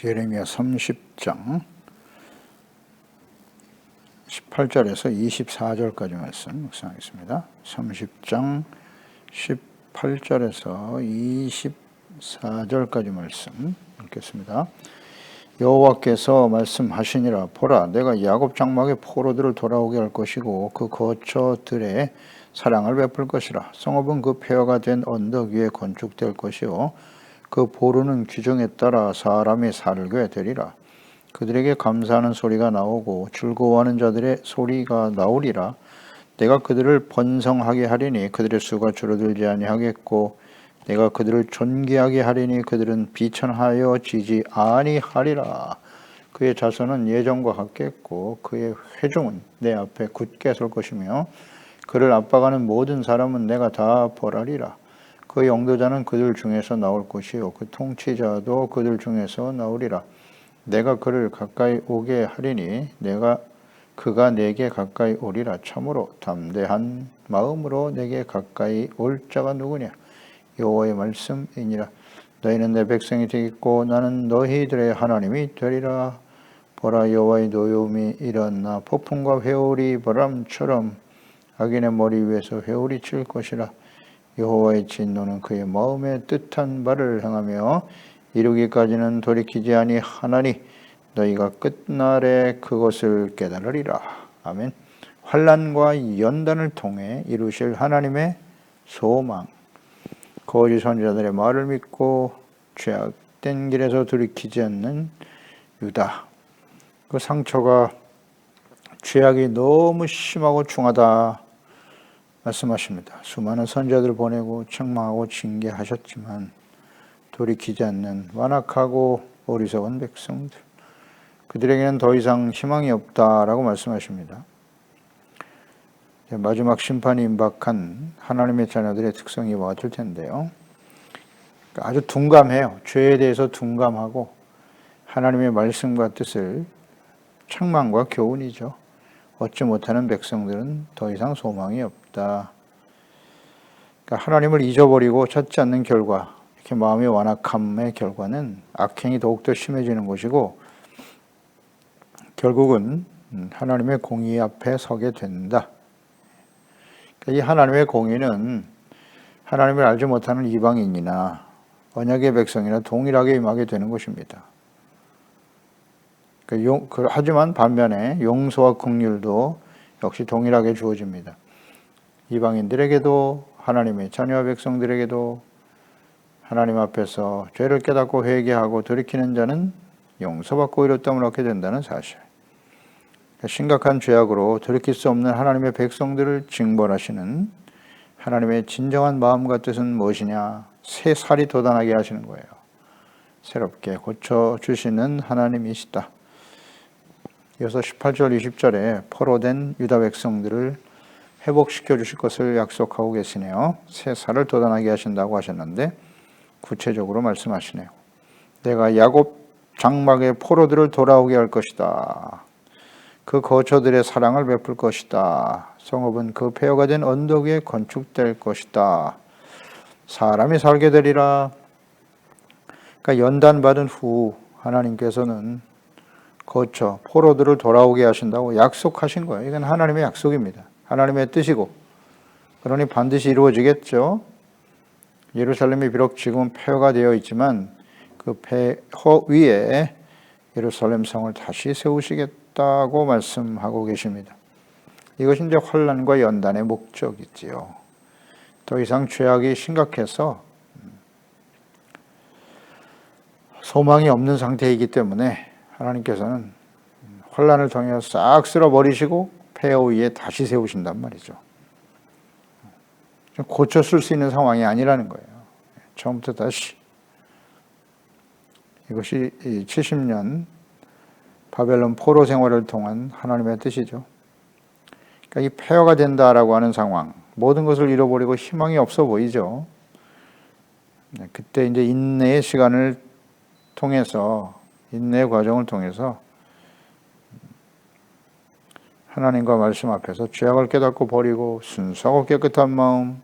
예레미야 30장 18절에서 24절까지 말씀 묵상하겠습니다. 30장 18절에서 24절까지 말씀 읽겠습니다. 여호와께서 말씀하시니라. 보라, 내가 야곱 장막의 포로들을 돌아오게 할 것이고 그 거처들의 사랑을 베풀 것이라. 성읍은 그 폐허가 된 언덕 위에 건축될 것이요 그 보르는 규정에 따라 사람이 살게 되리라. 그들에게 감사하는 소리가 나오고 즐거워하는 자들의 소리가 나오리라. 내가 그들을 번성하게 하리니 그들의 수가 줄어들지 아니하겠고 내가 그들을 존귀하게 하리니 그들은 비천하여 지지 아니하리라. 그의 자손은 예전과 같겠고 그의 회중은 내 앞에 굳게 설 것이며 그를 압박하는 모든 사람은 내가 다 벌하리라. 그 영도자는 그들 중에서 나올 것이요 그 통치자도 그들 중에서 나오리라. 내가 그를 가까이 오게 하리니 그가 내게 가까이 오리라. 참으로 담대한 마음으로 내게 가까이 올 자가 누구냐? 여호와의 말씀이니라. 너희는 내 백성이 되겠고 나는 너희들의 하나님이 되리라. 보라, 여호와의 노여움이 일어나 폭풍과 회오리 바람처럼 악인의 머리 위에서 회오리 칠 것이라. 여호와의 진노는 그의 마음에 뜻한 바를 행하며 이루기까지는 돌이키지 아니하나니 너희가 끝날에 그것을 깨달으리라. 아멘. 환난과 연단을 통해 이루실 하나님의 소망. 거짓 선지자들의 말을 믿고 죄악된 길에서 돌이키지 않는 유다. 그 상처가 죄악이 너무 심하고 중하다 말씀하십니다. 수많은 선지자들을 보내고 책망하고 징계하셨지만 돌이키지 않는 완악하고 어리석은 백성들, 그들에게는 더 이상 희망이 없다라고 말씀하십니다. 마지막 심판이 임박한 하나님의 자녀들의 특성이 이와 같을 텐데요. 아주 둔감해요. 죄에 대해서 둔감하고 하나님의 말씀과 뜻을 책망과 교훈이죠. 얻지 못하는 백성들은 더 이상 소망이 없다. 그러니까 하나님을 잊어버리고 찾지 않는 결과, 이렇게 마음의 완악함의 결과는 악행이 더욱더 심해지는 것이고 결국은 하나님의 공의 앞에 서게 된다. 그러니까 이 하나님의 공의는 하나님을 알지 못하는 이방인이나 언약의 백성이나 동일하게 임하게 되는 것입니다. 하지만 반면에 용서와 긍휼도 역시 동일하게 주어집니다. 이방인들에게도 하나님의 자녀와 백성들에게도 하나님 앞에서 죄를 깨닫고 회개하고 돌이키는 자는 용서받고 의롭다함을 얻게 된다는 사실. 심각한 죄악으로 돌이킬 수 없는 하나님의 백성들을 징벌하시는 하나님의 진정한 마음과 뜻은 무엇이냐? 새 살이 돋아나게 하시는 거예요. 새롭게 고쳐주시는 하나님이시다. 이어서 18절 20절에 포로된 유다 백성들을 회복시켜 주실 것을 약속하고 계시네요. 새 살을 돋아나게 하신다고 하셨는데 구체적으로 말씀하시네요. 내가 야곱 장막의 포로들을 돌아오게 할 것이다. 그 거처들의 사랑을 베풀 것이다. 성읍은 그 폐허가 된 언덕 위에 건축될 것이다. 사람이 살게 되리라. 그러니까 연단받은 후 하나님께서는 거처, 포로들을 돌아오게 하신다고 약속하신 거예요. 이건 하나님의 약속입니다. 하나님의 뜻이고 그러니 반드시 이루어지겠죠. 예루살렘이 비록 지금 폐허가 되어 있지만 그 폐허 위에 예루살렘 성을 다시 세우시겠다고 말씀하고 계십니다. 이것이 이제 환난과 연단의 목적이지요. 더 이상 죄악이 심각해서 소망이 없는 상태이기 때문에 하나님께서는 환난을 통해서 싹 쓸어버리시고 폐허 위에 다시 세우신단 말이죠. 고쳐 쓸 수 있는 상황이 아니라는 거예요. 처음부터 다시. 이것이 70년 바벨론 포로 생활을 통한 하나님의 뜻이죠. 그러니까 이 폐허가 된다라고 하는 상황, 모든 것을 잃어버리고 희망이 없어 보이죠. 그때 이제 인내의 시간을 통해서, 인내의 과정을 통해서 하나님과 말씀 앞에서 죄악을 깨닫고 버리고 순수하고 깨끗한 마음,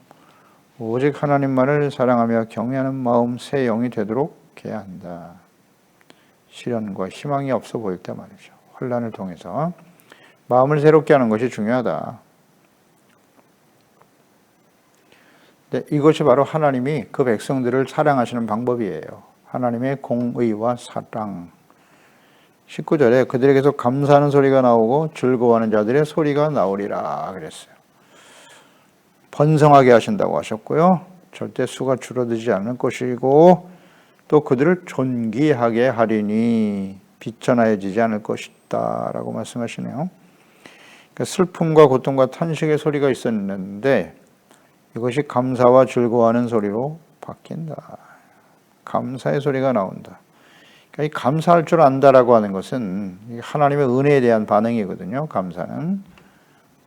오직 하나님만을 사랑하며 경외하는 마음, 새 영이 되도록 해야 한다. 시련과 희망이 없어 보일 때 말이죠. 환난을 통해서 마음을 새롭게 하는 것이 중요하다. 네, 이것이 바로 하나님이 그 백성들을 사랑하시는 방법이에요. 하나님의 공의와 사랑. 19절에 그들에게서 감사하는 소리가 나오고 즐거워하는 자들의 소리가 나오리라 그랬어요. 번성하게 하신다고 하셨고요. 절대 수가 줄어들지 않을 것이고 또 그들을 존귀하게 하리니 비천하여지지 않을 것이다 라고 말씀하시네요. 그러니까 슬픔과 고통과 탄식의 소리가 있었는데 이것이 감사와 즐거워하는 소리로 바뀐다. 감사의 소리가 나온다. 그러니까 이 감사할 줄 안다라고 하는 것은 하나님의 은혜에 대한 반응이거든요. 감사는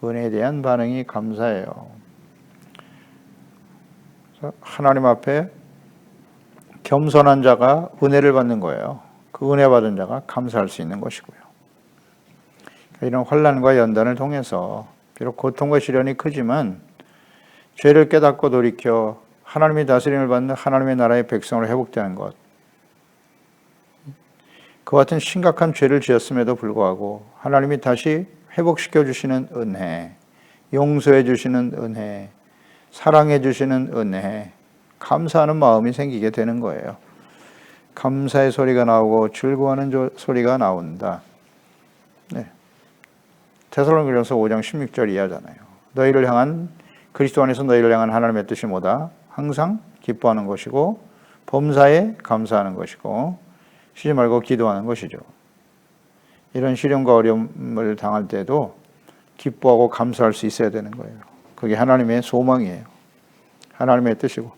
은혜에 대한 반응이 감사예요. 그래서 하나님 앞에 겸손한 자가 은혜를 받는 거예요. 그 은혜 받은 자가 감사할 수 있는 것이고요. 그러니까 이런 환난과 연단을 통해서 비록 고통과 시련이 크지만 죄를 깨닫고 돌이켜 하나님의 다스림을 받는 하나님의 나라의 백성으로 회복되는 것. 그와 같은 심각한 죄를 지었음에도 불구하고 하나님이 다시 회복시켜 주시는 은혜, 용서해 주시는 은혜, 사랑해 주시는 은혜, 감사하는 마음이 생기게 되는 거예요. 감사의 소리가 나오고 즐거워하는 소리가 나온다. 네. 데살로니가전서 5장 16절 이하잖아요. 너희를 향한 그리스도 안에서 너희를 향한 하나님의 뜻이 뭐다? 항상 기뻐하는 것이고 범사에 감사하는 것이고 쉬지 말고 기도하는 것이죠. 이런 시련과 어려움을 당할 때도 기뻐하고 감사할 수 있어야 되는 거예요. 그게 하나님의 소망이에요. 하나님의 뜻이고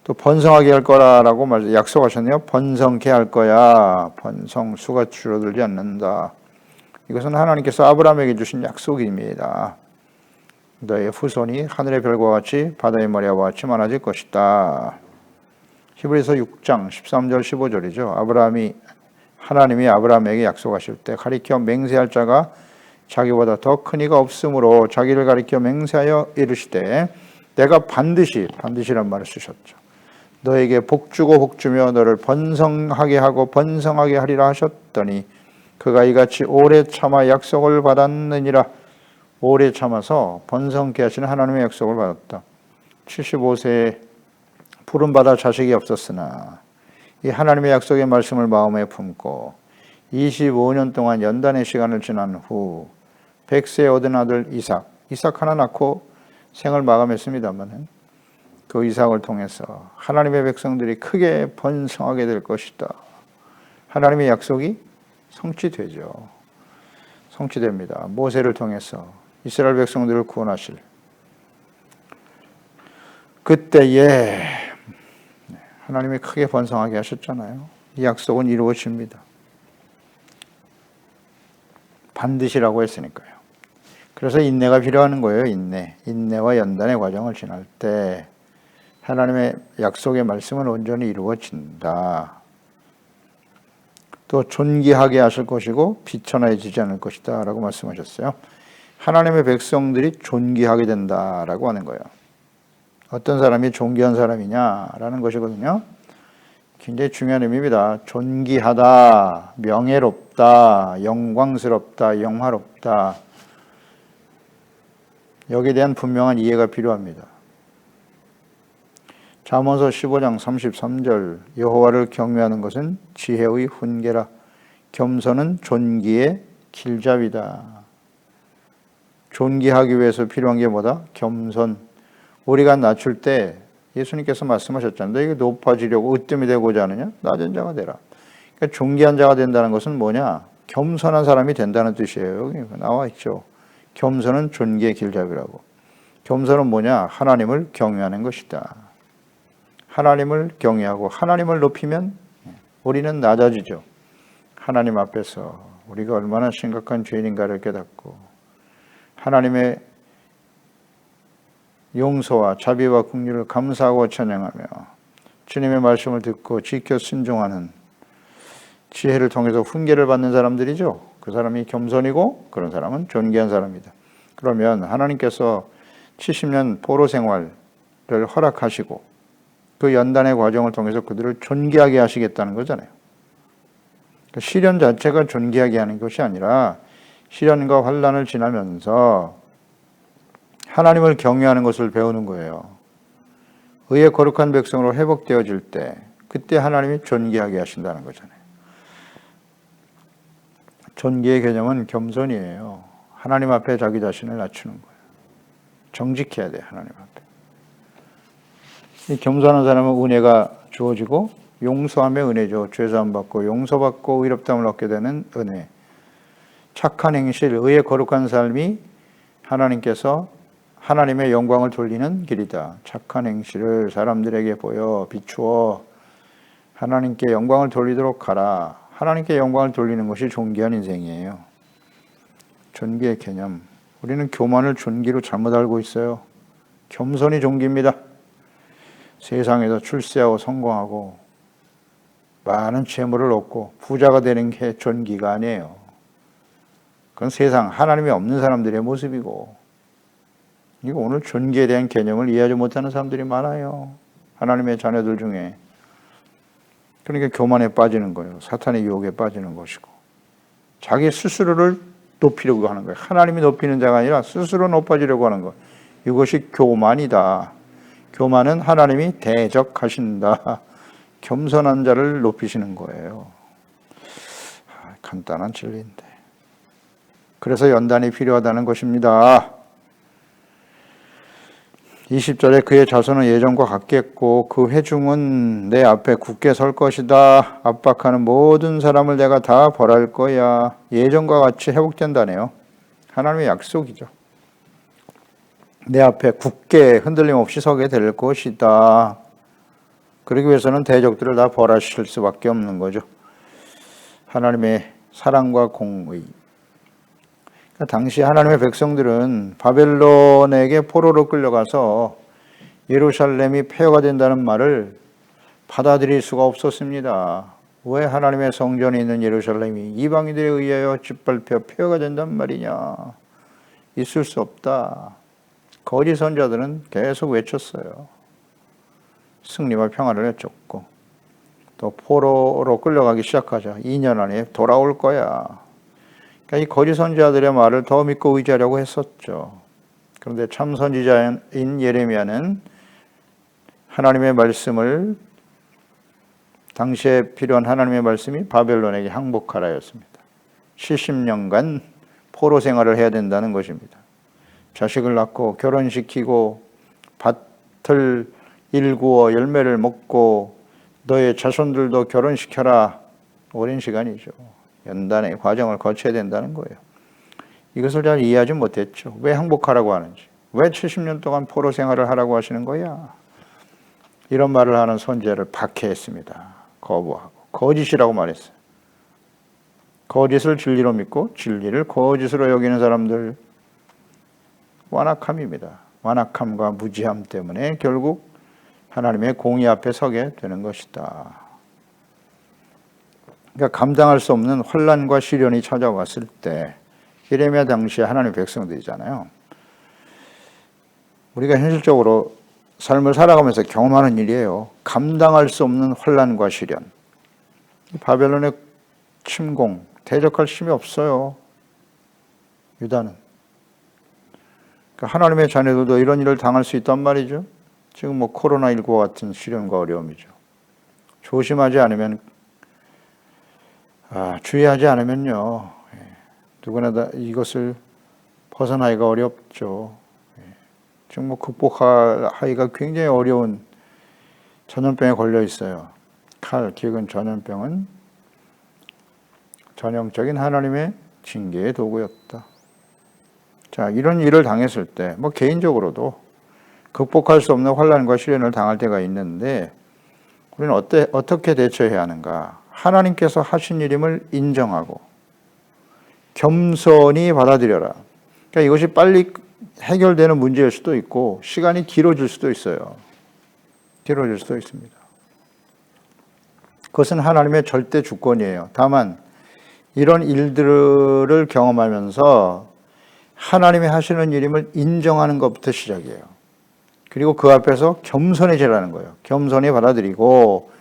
또 번성하게 할 거라고 약속하셨네요. 번성케 할 거야. 번성, 수가 줄어들지 않는다. 이것은 하나님께서 아브라함에게 주신 약속입니다. 너의 후손이 하늘의 별과 같이 바다의 모래와 같이 많아질 것이다. 히브리서 6장 13절 15절이죠. 하나님이 아브라함에게 약속하실 때 가리켜 맹세할 자가 자기보다 더 큰 이가 없으므로 자기를 가리켜 맹세하여 이르시되 내가 반드시란 말을 쓰셨죠. 너에게 복주고 복주며 너를 번성하게 하고 번성하게 하리라 하셨더니 그가 이같이 오래 참아 약속을 받았느니라. 오래 참아서 번성케 하시는 하나님의 약속을 받았다. 75세에 부름받아 자식이 없었으나 이 하나님의 약속의 말씀을 마음에 품고 25년 동안 연단의 시간을 지난 후 100세에 얻은 아들 이삭 하나 낳고 생을 마감했습니다만 그 이삭을 통해서 하나님의 백성들이 크게 번성하게 될 것이다. 하나님의 약속이 성취되죠. 성취됩니다. 모세를 통해서 이스라엘 백성들을 구원하실 그때에 하나님이 크게 번성하게 하셨잖아요. 이 약속은 이루어집니다. 반드시라고 했으니까요. 그래서 인내가 필요한 거예요. 인내와 연단의 과정을 지날 때 하나님의 약속의 말씀은 온전히 이루어진다. 또 존귀하게 하실 것이고 비천하여지지 않을 것이다 라고 말씀하셨어요. 하나님의 백성들이 존귀하게 된다라고 하는 거예요. 어떤 사람이 존귀한 사람이냐라는 것이거든요. 굉장히 중요한 의미입니다. 존귀하다, 명예롭다, 영광스럽다, 영화롭다. 여기에 대한 분명한 이해가 필요합니다. 잠언서 15장 33절 여호와를 경외하는 것은 지혜의 훈계라 겸손은 존귀의 길잡이다. 존귀하기 위해서 필요한 게 뭐다? 겸손. 우리가 낮출 때 예수님께서 말씀하셨잖아요. 너희가 높아지려고 으뜸이 되고자 하느냐? 낮은 자가 되라. 그러니까 존귀한 자가 된다는 것은 뭐냐? 겸손한 사람이 된다는 뜻이에요. 여기 나와 있죠. 겸손은 존귀의 길잡이라고. 겸손은 뭐냐? 하나님을 경외하는 것이다. 하나님을 경외하고 하나님을 높이면 우리는 낮아지죠. 하나님 앞에서 우리가 얼마나 심각한 죄인인가를 깨닫고 하나님의 용서와 자비와 긍휼을 감사하고 찬양하며 주님의 말씀을 듣고 지켜 순종하는 지혜를 통해서 훈계를 받는 사람들이죠. 그 사람이 겸손이고 그런 사람은 존귀한 사람이다. 그러면 하나님께서 70년 포로 생활을 허락하시고 그 연단의 과정을 통해서 그들을 존귀하게 하시겠다는 거잖아요. 시련 자체가 존귀하게 하는 것이 아니라 시련과 환난을 지나면서 하나님을 경외하는 것을 배우는 거예요. 의의 거룩한 백성으로 회복되어질 때 그때 하나님이 존귀하게 하신다는 거잖아요. 존귀의 개념은 겸손이에요. 하나님 앞에 자기 자신을 낮추는 거예요. 정직해야 돼요. 하나님 앞에. 이 겸손한 사람은 은혜가 주어지고 용서하며 은혜죠. 죄사함 받고 용서받고 의롭다함을 얻게 되는 은혜. 착한 행실, 의의 거룩한 삶이 하나님께서 하나님의 영광을 돌리는 길이다. 착한 행실을 사람들에게 보여 비추어 하나님께 영광을 돌리도록 하라. 하나님께 영광을 돌리는 것이 존귀한 인생이에요. 존귀의 개념. 우리는 교만을 존귀로 잘못 알고 있어요. 겸손이 존귀입니다. 세상에서 출세하고 성공하고 많은 재물을 얻고 부자가 되는 게 존귀가 아니에요. 그건 세상 하나님이 없는 사람들의 모습이고, 이거 오늘 존귀에 대한 개념을 이해하지 못하는 사람들이 많아요. 하나님의 자녀들 중에. 그러니까 교만에 빠지는 거예요. 사탄의 유혹에 빠지는 것이고, 자기 스스로를 높이려고 하는 거예요. 하나님이 높이는 자가 아니라 스스로 높아지려고 하는 것. 이것이 교만이다. 교만은 하나님이 대적하신다. 겸손한 자를 높이시는 거예요. 간단한 진리인데. 그래서 연단이 필요하다는 것입니다. 20절에 그의 자손은 예전과 같겠고 그 회중은 내 앞에 굳게 설 것이다. 압박하는 모든 사람을 내가 다 벌할 거야. 예전과 같이 회복된다네요. 하나님의 약속이죠. 내 앞에 굳게 흔들림 없이 서게 될 것이다. 그러기 위해서는 대적들을 다 벌하실 수밖에 없는 거죠. 하나님의 사랑과 공의. 당시 하나님의 백성들은 바벨론에게 포로로 끌려가서 예루살렘이 폐허가 된다는 말을 받아들일 수가 없었습니다. 왜 하나님의 성전에 있는 예루살렘이 이방인들에 의하여 짓밟혀 폐허가 된단 말이냐. 있을 수 없다. 거짓 선자들은 계속 외쳤어요. 승리와 평화를 외쳤고, 또 포로로 끌려가기 시작하자 2년 안에 돌아올 거야. 그러니까 이 거짓 선지자들의 말을 더 믿고 의지하려고 했었죠. 그런데 참 선지자인 예레미야는 하나님의 말씀을, 당시에 필요한 하나님의 말씀이 바벨론에게 항복하라였습니다. 70년간 포로 생활을 해야 된다는 것입니다. 자식을 낳고 결혼시키고 밭을 일구어 열매를 먹고 너의 자손들도 결혼시켜라. 오랜 시간이죠. 연단의 과정을 거쳐야 된다는 거예요. 이것을 잘 이해하지 못했죠. 왜 항복하라고 하는지, 왜 70년 동안 포로 생활을 하라고 하시는 거야. 이런 말을 하는 선지자를 박해했습니다. 거부하고 거짓이라고 말했어요. 거짓을 진리로 믿고 진리를 거짓으로 여기는 사람들, 완악함입니다. 완악함과 무지함 때문에 결국 하나님의 공의 앞에 서게 되는 것이다. 그러니까 감당할 수 없는 환난과 시련이 찾아왔을 때, 예레미야 당시에 하나님의 백성들이잖아요. 우리가 현실적으로 삶을 살아가면서 경험하는 일이에요. 감당할 수 없는 환난과 시련. 바벨론의 침공, 대적할 힘이 없어요. 유다는. 그러니까 하나님의 자녀들도 이런 일을 당할 수 있단 말이죠. 지금 코로나19와 같은 시련과 어려움이죠. 조심하지 않으면, 주의하지 않으면요, 누구나 다 이것을 벗어나기가 어렵죠. 지금 극복하기가 굉장히 어려운 전염병에 걸려 있어요. 기근 전염병은 전형적인 하나님의 징계의 도구였다. 자, 이런 일을 당했을 때, 개인적으로도 극복할 수 없는 환난과 시련을 당할 때가 있는데, 우리는 어떻게 대처해야 하는가? 하나님께서 하신 일임을 인정하고 겸손히 받아들여라. 그러니까 이것이 빨리 해결되는 문제일 수도 있고 시간이 길어질 수도 있어요. 길어질 수도 있습니다. 그것은 하나님의 절대 주권이에요. 다만 이런 일들을 경험하면서 하나님이 하시는 일임을 인정하는 것부터 시작이에요. 그리고 그 앞에서 겸손해지라는 거예요. 겸손히 받아들이고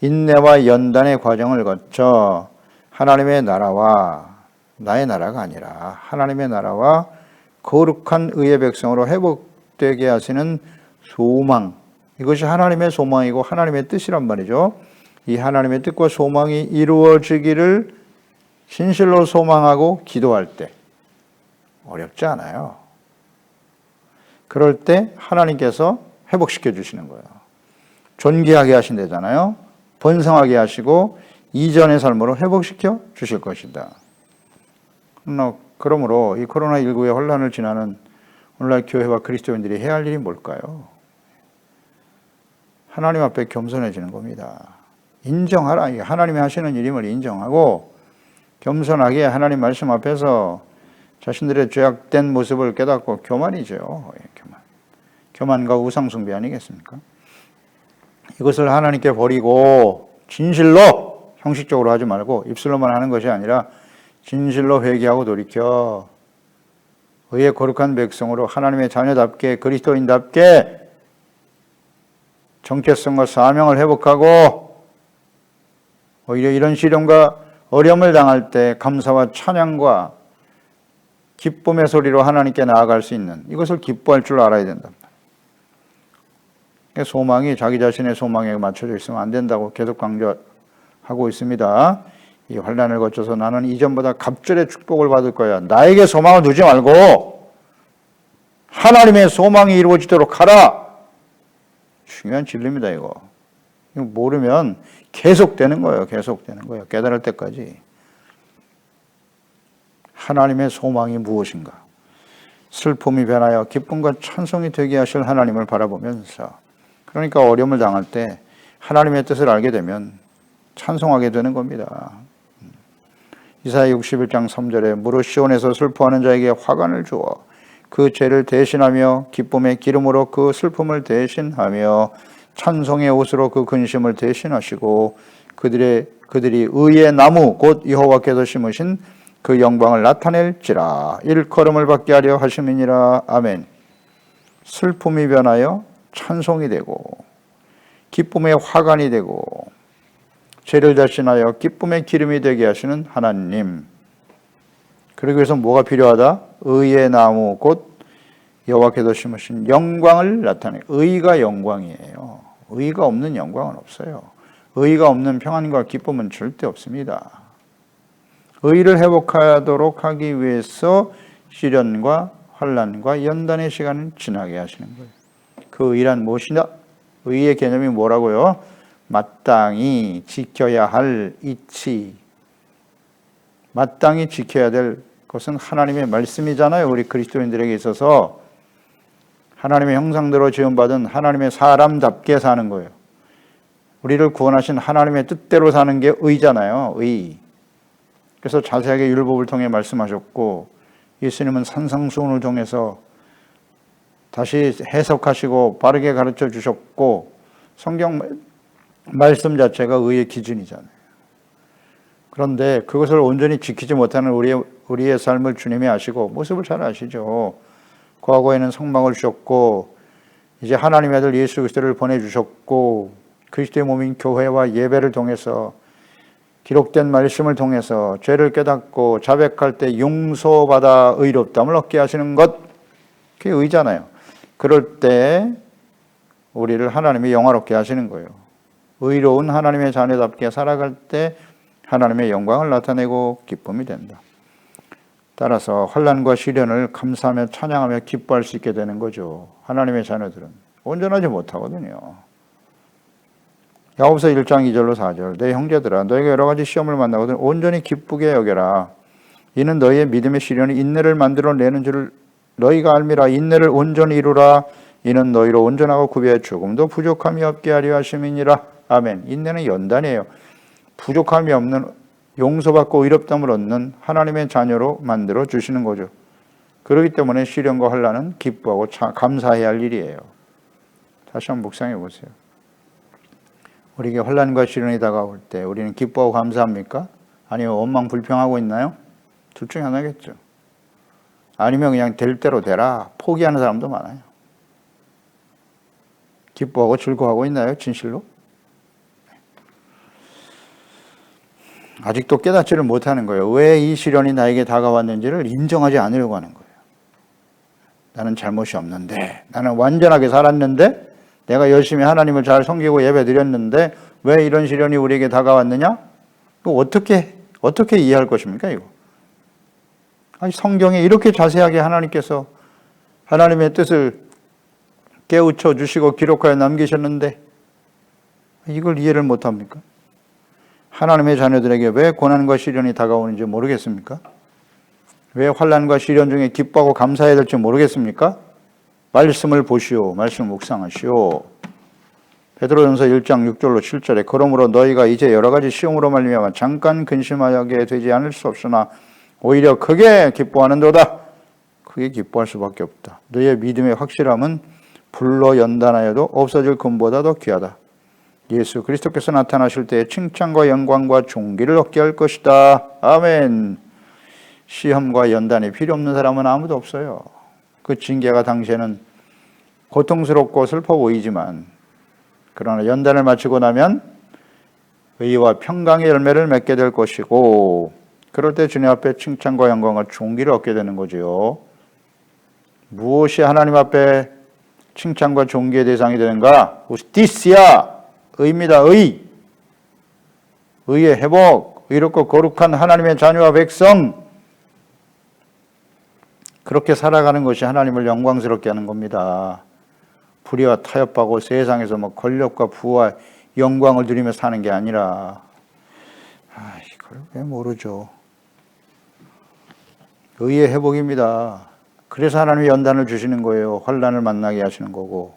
인내와 연단의 과정을 거쳐 하나님의 나라와 나의 나라가 아니라 하나님의 나라와 거룩한 의의 백성으로 회복되게 하시는 소망, 이것이 하나님의 소망이고 하나님의 뜻이란 말이죠. 이 하나님의 뜻과 소망이 이루어지기를 진실로 소망하고 기도할 때 어렵지 않아요. 그럴 때 하나님께서 회복시켜 주시는 거예요. 존귀하게 하신다잖아요. 번성하게 하시고 이전의 삶으로 회복시켜 주실 것이다. 그러므로 이 코로나19의 혼란을 지나는 오늘날 교회와 그리스도인들이 해야 할 일이 뭘까요? 하나님 앞에 겸손해지는 겁니다. 인정하라. 하나님이 하시는 일임을 인정하고 겸손하게 하나님 말씀 앞에서 자신들의 죄악된 모습을 깨닫고 교만이죠. 교만과 우상숭배 아니겠습니까? 이것을 하나님께 버리고 진실로 형식적으로 하지 말고 입술로만 하는 것이 아니라 진실로 회개하고 돌이켜 의의 거룩한 백성으로 하나님의 자녀답게 그리스도인답게 정체성과 사명을 회복하고 오히려 이런 시련과 어려움을 당할 때 감사와 찬양과 기쁨의 소리로 하나님께 나아갈 수 있는 이것을 기뻐할 줄 알아야 된다. 소망이 자기 자신의 소망에 맞춰져 있으면 안 된다고 계속 강조하고 있습니다. 이 환난을 거쳐서 나는 이전보다 갑절의 축복을 받을 거야. 나에게 소망을 두지 말고 하나님의 소망이 이루어지도록 하라. 중요한 진리입니다. 이거 모르면 계속되는 거예요. 계속되는 거예요. 깨달을 때까지. 하나님의 소망이 무엇인가? 슬픔이 변하여 기쁨과 찬송이 되게 하실 하나님을 바라보면서, 그러니까 어려움을 당할 때 하나님의 뜻을 알게 되면 찬송하게 되는 겁니다. 이사야 61장 3절에 무릇 시온에서 슬퍼하는 자에게 화관을 주어 그 죄를 대신하며 기쁨의 기름으로 그 슬픔을 대신하며 찬송의 옷으로 그 근심을 대신하시고 그들이 의의 나무 곧 여호와께서 심으신 그 영광을 나타낼지라 일컬음을 받게 하려 하심이니라. 아멘. 슬픔이 변하여 찬송이 되고 기쁨의 화관이 되고 죄를 대신하여 기쁨의 기름이 되게 하시는 하나님. 그러기 위해서 뭐가 필요하다? 의의 나무 곧 여호와께서 심으신 영광을 나타내. 의가 영광이에요. 의가 없는 영광은 없어요. 의가 없는 평안과 기쁨은 절대 없습니다. 의를 회복하도록 하기 위해서 시련과 환난과 연단의 시간을 지나게 하시는 거예요. 그 의란 무엇이냐? 의의 개념이 뭐라고요? 마땅히 지켜야 할 이치. 마땅히 지켜야 될 것은 하나님의 말씀이잖아요. 우리 그리스도인들에게 있어서 하나님의 형상대로 지음받은 하나님의 사람답게 사는 거예요. 우리를 구원하신 하나님의 뜻대로 사는 게 의잖아요. 의. 그래서 자세하게 율법을 통해 말씀하셨고 예수님은 산상수훈을 통해서 다시 해석하시고 바르게 가르쳐 주셨고 성경 말씀 자체가 의의 기준이잖아요. 그런데 그것을 온전히 지키지 못하는 우리의 삶을 주님이 아시고 모습을 잘 아시죠. 과거에는 성막을 주셨고 이제 하나님의 아들 예수 그리스도를 보내주셨고 그리스도의 몸인 교회와 예배를 통해서 기록된 말씀을 통해서 죄를 깨닫고 자백할 때 용서받아 의롭다함을 얻게 하시는 것, 그게 의잖아요. 그럴 때 우리를 하나님이 영화롭게 하시는 거예요. 의로운 하나님의 자녀답게 살아갈 때 하나님의 영광을 나타내고 기쁨이 된다. 따라서 환난과 시련을 감사하며 찬양하며 기뻐할 수 있게 되는 거죠. 하나님의 자녀들은 온전하지 못하거든요. 야고보서 1장 2절로 4절 내 형제들아 너희가 여러 가지 시험을 만나거든 온전히 기쁘게 여겨라. 이는 너희의 믿음의 시련이 인내를 만들어내는 줄 너희가 알미라. 인내를 온전히 이루라. 이는 너희로 온전하고 구비해 조금도 부족함이 없게 하려 하심이니라. 아멘. 인내는 연단이에요. 부족함이 없는 용서받고 의롭다함을 얻는 하나님의 자녀로 만들어 주시는 거죠. 그렇기 때문에 시련과 환난은 기뻐하고 감사해야 할 일이에요. 다시 한번 묵상해 보세요. 우리에게 환난과 시련이 다가올 때 우리는 기뻐하고 감사합니까? 아니면 원망 불평하고 있나요? 둘 중에 하나겠죠. 아니면 그냥 될 대로 되라 포기하는 사람도 많아요. 기뻐하고 즐거워하고 있나요? 진실로? 아직도 깨닫지를 못하는 거예요. 왜 이 시련이 나에게 다가왔는지를 인정하지 않으려고 하는 거예요. 나는 잘못이 없는데, 나는 완전하게 살았는데, 내가 열심히 하나님을 잘 섬기고 예배 드렸는데 왜 이런 시련이 우리에게 다가왔느냐? 어떻게 이해할 것입니까, 이거? 아니, 성경에 이렇게 자세하게 하나님께서 하나님의 뜻을 깨우쳐 주시고 기록하여 남기셨는데 이걸 이해를 못합니까? 하나님의 자녀들에게 왜 고난과 시련이 다가오는지 모르겠습니까? 왜 환난과 시련 중에 기뻐하고 감사해야 될지 모르겠습니까? 말씀을 보시오. 말씀을 묵상하시오. 베드로전서 1장 6절로 7절에 그러므로 너희가 이제 여러 가지 시험으로 말미암아 잠깐 근심하게 되지 않을 수 없으나 오히려 크게 기뻐하는도다. 크게 기뻐할 수밖에 없다. 너희의 믿음의 확실함은 불로 연단하여도 없어질 금보다 더 귀하다. 예수 그리스도께서 나타나실 때에 칭찬과 영광과 존귀를 얻게 할 것이다. 아멘. 시험과 연단이 필요 없는 사람은 아무도 없어요. 그 징계가 당시에는 고통스럽고 슬퍼 보이지만 그러나 연단을 마치고 나면 의와 평강의 열매를 맺게 될 것이고 그럴 때 주님 앞에 칭찬과 영광과 존귀를 얻게 되는 거지요. 무엇이 하나님 앞에 칭찬과 존귀의 대상이 되는가? 우스티시아, 의입니다. 의의 회복, 의롭고 거룩한 하나님의 자녀와 백성, 그렇게 살아가는 것이 하나님을 영광스럽게 하는 겁니다. 불의와 타협하고 세상에서 권력과 부와 영광을 누리며 사는 게 아니라 이걸 왜 모르죠? 의의 회복입니다. 그래서 하나님이 연단을 주시는 거예요. 환난을 만나게 하시는 거고.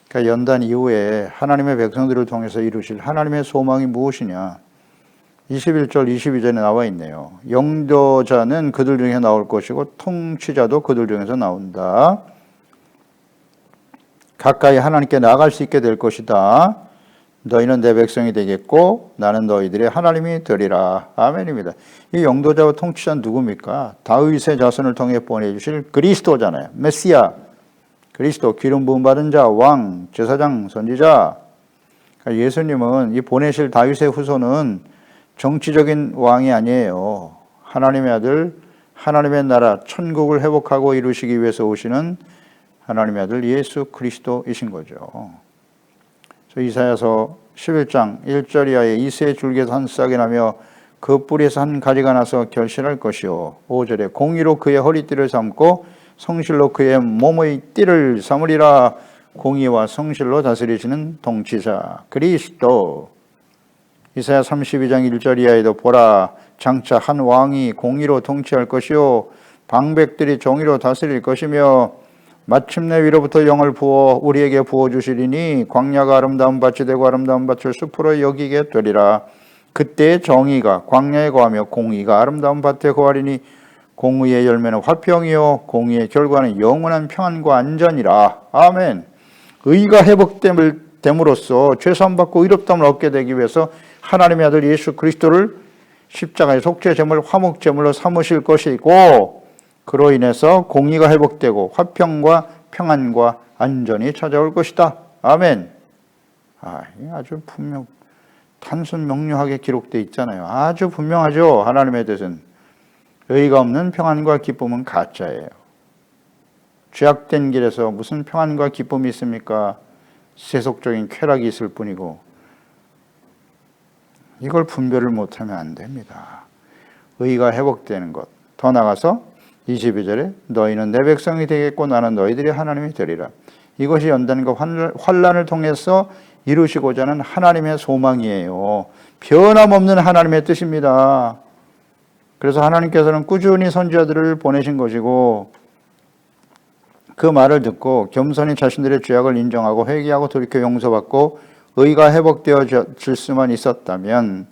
그러니까 연단 이후에 하나님의 백성들을 통해서 이루실 하나님의 소망이 무엇이냐? 21절, 22절에 나와 있네요. 영도자는 그들 중에 나올 것이고 통치자도 그들 중에서 나온다. 가까이 하나님께 나아갈 수 있게 될 것이다. 너희는 내 백성이 되겠고 나는 너희들의 하나님이 되리라. 아멘입니다. 이 영도자와 통치자는 누굽니까? 다윗의 자손을 통해 보내주실 그리스도잖아요. 메시아, 그리스도, 기름 부음 받은 자, 왕, 제사장, 선지자. 그러니까 예수님은 이 보내실 다윗의 후손은 정치적인 왕이 아니에요. 하나님의 아들, 하나님의 나라, 천국을 회복하고 이루시기 위해서 오시는 하나님의 아들 예수 그리스도이신 거죠. 이사야서 11장 1절 이하에 이새의 줄기에서 한 싹이 나며 그 뿌리에서 한 가지가 나서 결실할 것이요. 5절에 공의로 그의 허리띠를 삼고 성실로 그의 몸의 띠를 삼으리라. 공의와 성실로 다스리시는 통치자 그리스도. 이사야 32장 1절 이하에도 보라, 장차 한 왕이 공의로 통치할 것이요 방백들이 정의로 다스릴 것이며 마침내 위로부터 영을 부어 우리에게 부어주시리니 광야가 아름다운 밭이 되고 아름다운 밭을 숲으로 여기게 되리라. 그때 정의가 광야에 거하며 공의가 아름다운 밭에 거하리니 공의의 열매는 화평이요 공의의 결과는 영원한 평안과 안전이라. 아멘. 의가 회복됨으로써 죄사함받고 의롭다함을 얻게 되기 위해서 하나님의 아들 예수 그리스도를 십자가의 속죄제물, 화목제물로 삼으실 것이고 그로 인해서 공의가 회복되고 화평과 평안과 안전이 찾아올 것이다. 아멘. 아주 단순 명료하게 기록되어 있잖아요. 아주 분명하죠. 하나님의 뜻은. 의가 없는 평안과 기쁨은 가짜예요. 죄악된 길에서 무슨 평안과 기쁨이 있습니까? 세속적인 쾌락이 있을 뿐이고 이걸 분별을 못하면 안 됩니다. 의가 회복되는 것. 더 나아가서 22절에 너희는 내 백성이 되겠고 나는 너희들이 하나님이 되리라. 이것이 연단과 환난을 통해서 이루시고자 하는 하나님의 소망이에요. 변함없는 하나님의 뜻입니다. 그래서 하나님께서는 꾸준히 선지자들을 보내신 것이고 그 말을 듣고 겸손히 자신들의 죄악을 인정하고 회개하고 돌이켜 용서받고 의가 회복되어질 수만 있었다면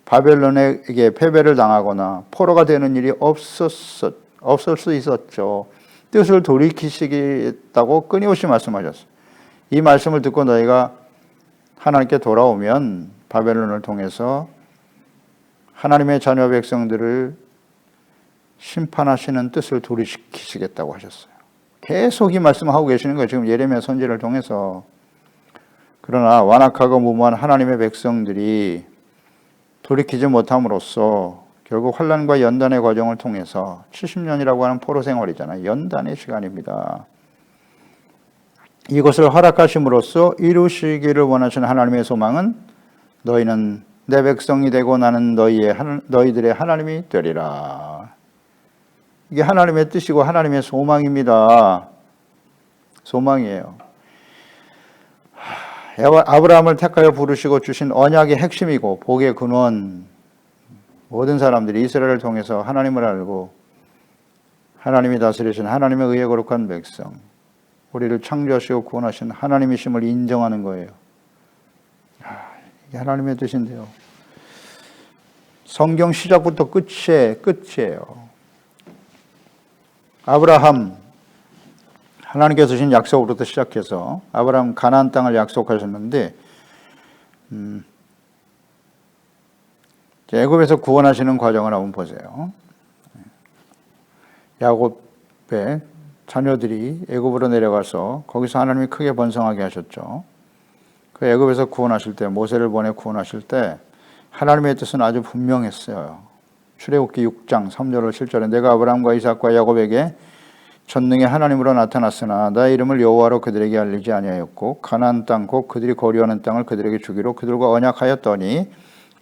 바벨론에게 패배를 당하거나 포로가 되는 일이 없을 수 있었죠. 뜻을 돌이키시겠다고 끊임없이 말씀하셨어요. 이 말씀을 듣고 너희가 하나님께 돌아오면 바벨론을 통해서 하나님의 자녀 백성들을 심판하시는 뜻을 돌이키시겠다고 하셨어요. 계속 이 말씀을 하고 계시는 거예요. 지금 예레미야 선지를 통해서. 그러나 완악하고 무모한 하나님의 백성들이 돌이키지 못함으로써 결국 환난과 연단의 과정을 통해서 70년이라고 하는 포로 생활이잖아요. 연단의 시간입니다. 이것을 허락하심으로써 이루시기를 원하시는 하나님의 소망은 너희는 내 백성이 되고 나는 너희들의 하나님이 되리라. 이게 하나님의 뜻이고 하나님의 소망입니다. 소망이에요. 아브라함을 택하여 부르시고 주신 언약의 핵심이고 복의 근원, 모든 사람들이 이스라엘을 통해서 하나님을 알고 하나님이 다스리신 하나님의 의에 거룩한 백성, 우리를 창조하시고 구원하신 하나님이심을 인정하는 거예요. 이게 하나님의 뜻인데요. 성경 시작부터 끝이에요. 아브라함, 하나님께서 주신 약속으로부터 시작해서 아브라함 가나안 땅을 약속하셨는데 애굽에서 구원하시는 과정을 한번 보세요. 야곱의 자녀들이 애굽으로 내려가서 거기서 하나님이 크게 번성하게 하셨죠. 그 애굽에서 구원하실 때, 모세를 보내 구원하실 때 하나님의 뜻은 아주 분명했어요. 출애굽기 6장 3절로 7절에 내가 아브라함과 이삭과 야곱에게 전능의 하나님으로 나타났으나 나의 이름을 여호와로 그들에게 알리지 아니하였고 가나안 땅 곧 그들이 거류하는 땅을 그들에게 주기로 그들과 언약하였더니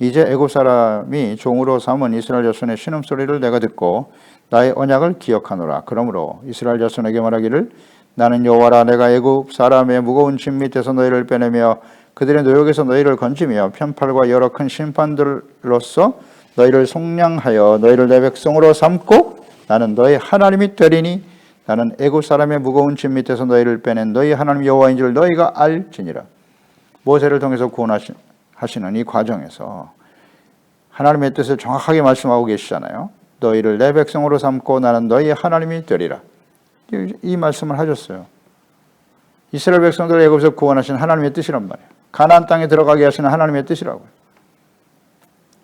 이제 애굽 사람이 종으로 삼은 이스라엘 자손의 신음소리를 내가 듣고 나의 언약을 기억하노라. 그러므로 이스라엘 자손에게 말하기를 나는 여호와라. 내가 애굽 사람의 무거운 짐 밑에서 너희를 빼내며 그들의 노역에서 너희를 건지며 편팔과 여러 큰 심판들로서 너희를 속량하여 너희를 내 백성으로 삼고 나는 너희 하나님이 되리니 나는 애굽 사람의 무거운 짐 밑에서 너희를 빼낸 너희 하나님 여호와인 줄 너희가 알지니라. 모세를 통해서 구원하시는 이 과정에서 하나님의 뜻을 정확하게 말씀하고 계시잖아요. 너희를 내 백성으로 삼고 나는 너희 하나님이 되리라. 이 말씀을 하셨어요. 이스라엘 백성들을 애굽에서 구원하신 하나님의 뜻이란 말이에요. 가나안 땅에 들어가게 하시는 하나님의 뜻이라고요.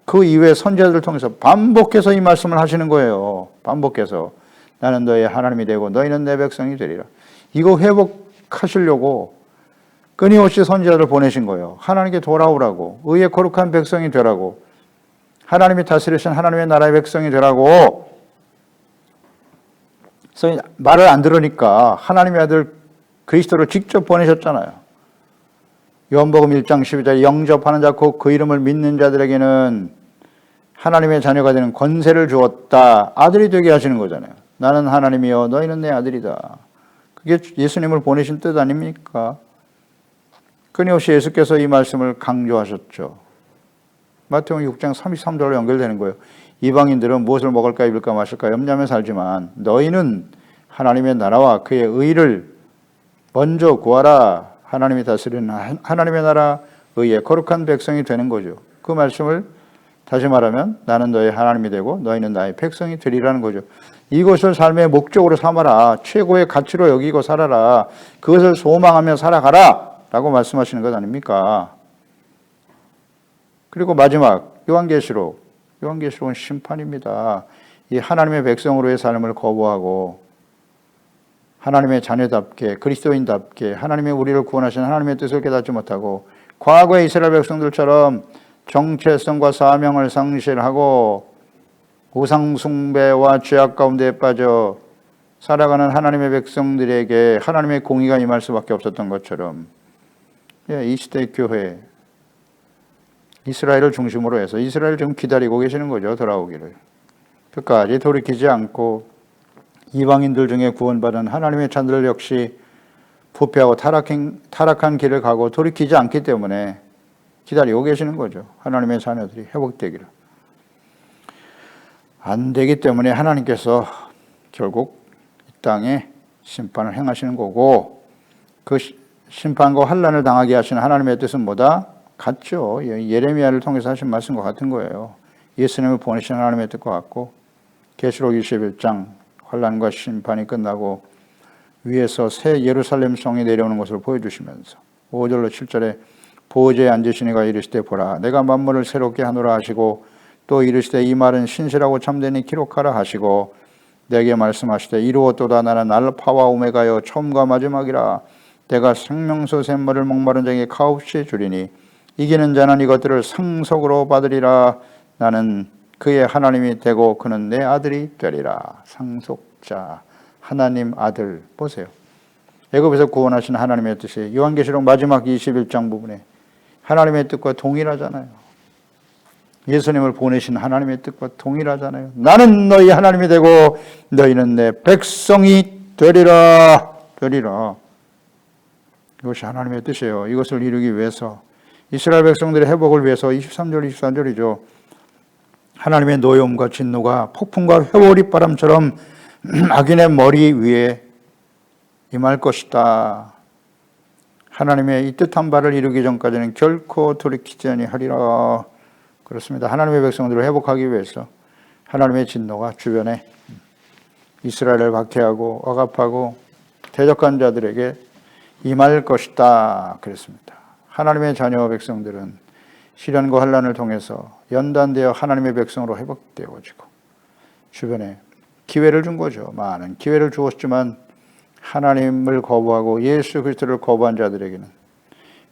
그 이후에 선지자들을 통해서 반복해서 이 말씀을 하시는 거예요. 반복해서 나는 너희의 하나님이 되고 너희는 내 백성이 되리라. 이거 회복하시려고 끊임없이 선지자를 보내신 거예요. 하나님께 돌아오라고, 의의 거룩한 백성이 되라고, 하나님이 다스리신 하나님의 나라의 백성이 되라고. 그래서 말을 안 들으니까 하나님의 아들 그리스도를 직접 보내셨잖아요. 요한복음 1장 12절에 영접하는 자 곧 그 이름을 믿는 자들에게는 하나님의 자녀가 되는 권세를 주었다. 아들이 되게 하시는 거잖아요. 나는 하나님이요 너희는 내 아들이다. 그게 예수님을 보내신 뜻 아닙니까? 끊임없이 예수께서 이 말씀을 강조하셨죠. 마태복음 6장 33절로 연결되는 거예요. 이방인들은 무엇을 먹을까 입을까 마실까 염려하며 살지만 너희는 하나님의 나라와 그의 의를 먼저 구하라. 하나님이 다스리는 하나님의 나라 의의 거룩한 백성이 되는 거죠. 그 말씀을 다시 말하면 나는 너희 하나님이 되고 너희는 나의 백성이 되리라는 거죠. 이것을 삶의 목적으로 삼아라. 최고의 가치로 여기고 살아라. 그것을 소망하며 살아가라 라고 말씀하시는 것 아닙니까? 그리고 마지막 요한계시록은 심판입니다. 이 하나님의 백성으로의 삶을 거부하고 하나님의 자녀답게 그리스도인답게 하나님의 우리를 구원하신 하나님의 뜻을 깨닫지 못하고 과거의 이스라엘 백성들처럼 정체성과 사명을 상실하고 우상 숭배와 죄악 가운데 빠져 살아가는 하나님의 백성들에게 하나님의 공의가 임할 수밖에 없었던 것처럼 이 시대 교회 이스라엘을 중심으로 해서 이스라엘을 지금 기다리고 계시는 거죠. 돌아오기를. 끝까지 돌이키지 않고 이방인들 중에 구원받은 하나님의 자들 역시 부패하고 타락한 길을 가고 돌이키지 않기 때문에 기다리고 계시는 거죠. 하나님의 자녀들이 회복되기를. 안 되기 때문에 하나님께서 결국 이 땅에 심판을 행하시는 거고 그 심판과 환난을 당하게 하시는 하나님의 뜻은 뭐다? 같죠. 예레미야를 통해서 하신 말씀과 같은 거예요. 예수님을 보내신 하나님의 뜻과 같고 계시록 21장 환난과 심판이 끝나고 위에서 새 예루살렘 성이 내려오는 것을 보여주시면서 5절로 7절에 보호제에 앉으신 이가 이르시되 보라 내가 만물을 새롭게 하노라 하시고 또 이르시되 이 말은 신실하고 참되니 기록하라 하시고 내게 말씀하시되 이루었도다 나는 알파와 오메가여 처음과 마지막이라 내가 생명수 샘물을 목마른 자에게 가없이 주리니 이기는 자는 이것들을 상속으로 받으리라. 나는 그의 하나님이 되고 그는 내 아들이 되리라. 상속자, 하나님 아들. 보세요. 애굽에서 구원하신 하나님의 뜻이 요한계시록 마지막 21장 부분에 하나님의 뜻과 동일하잖아요. 예수님을 보내신 하나님의 뜻과 동일하잖아요. 나는 너희 하나님이 되고 너희는 내 백성이 되리라. 이것이 하나님의 뜻이에요. 이것을 이루기 위해서 이스라엘 백성들의 회복을 위해서 23절 24절이죠. 하나님의 노여움과 진노가 폭풍과 회오리바람처럼 악인의 머리 위에 임할 것이다. 하나님의 이 뜻한 바를 이루기 전까지는 결코 돌이키지 아니하리라. 그렇습니다. 하나님의 백성들을 회복하기 위해서 하나님의 진노가 주변에 이스라엘을 박해하고 억압하고 대적한 자들에게 임할 것이다. 그랬습니다. 하나님의 자녀 백성들은 시련과 환난을 통해서 연단되어 하나님의 백성으로 회복되어지고 주변에 기회를 준 거죠. 많은 기회를 주었지만 하나님을 거부하고 예수 그리스도를 거부한 자들에게는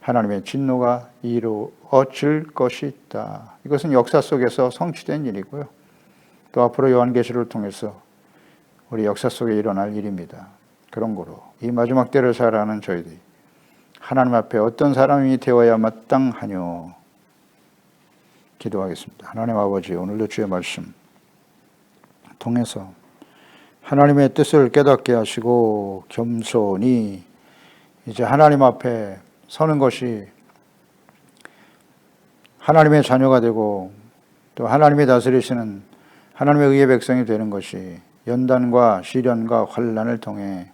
하나님의 진노가 이루어질 것이다. 이것은 역사 속에서 성취된 일이고요. 또 앞으로 요한계시를 통해서 우리 역사 속에 일어날 일입니다. 그런 거로 이 마지막 때를 살아가는 저희들이 하나님 앞에 어떤 사람이 되어야 마땅하뇨? 기도하겠습니다. 하나님 아버지, 오늘도 주의 말씀 통해서 하나님의 뜻을 깨닫게 하시고 겸손히 이제 하나님 앞에 서는 것이 하나님의 자녀가 되고 또 하나님이 다스리시는 하나님의 의의 백성이 되는 것이 연단과 시련과 환난을 통해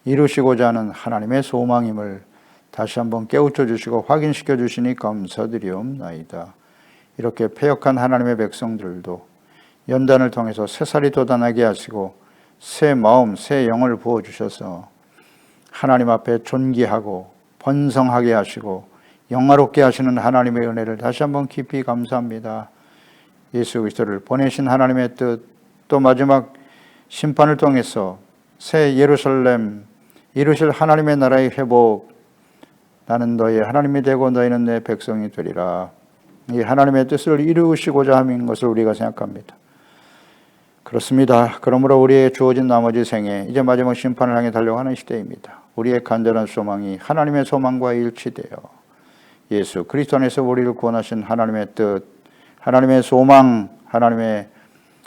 이루시고자 하는 하나님의 소망임을 다시 한번 깨우쳐 주시고 확인시켜 주시니 감사드리옵나이다. 이렇게 패역한 하나님의 백성들도 연단을 통해서 새살이 돋아나게 하시고 새 마음, 새 영을 부어주셔서 하나님 앞에 존귀하고 번성하게 하시고 영화롭게 하시는 하나님의 은혜를 다시 한번 깊이 감사합니다. 예수 그리스도를 보내신 하나님의 뜻, 또 마지막 심판을 통해서 새 예루살렘 이루실 하나님의 나라의 회복, 나는 너희의 하나님이 되고 너희는 내 백성이 되리라. 이 하나님의 뜻을 이루시고자 하는 것을 우리가 생각합니다. 그렇습니다. 그러므로 우리의 주어진 나머지 생에 이제 마지막 심판을 향해 달려가는 시대입니다. 우리의 간절한 소망이 하나님의 소망과 일치되어 예수 그리스도 안에서 우리를 구원하신 하나님의 뜻, 하나님의 소망, 하나님의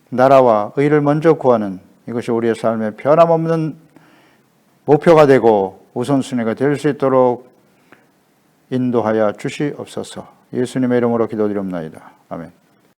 나라와 의를 먼저 구하는 이것이 우리의 삶의 변함없는 목표가 되고 우선순위가 될 수 있도록 인도하여 주시옵소서. 예수님의 이름으로 기도드립니다. 아멘.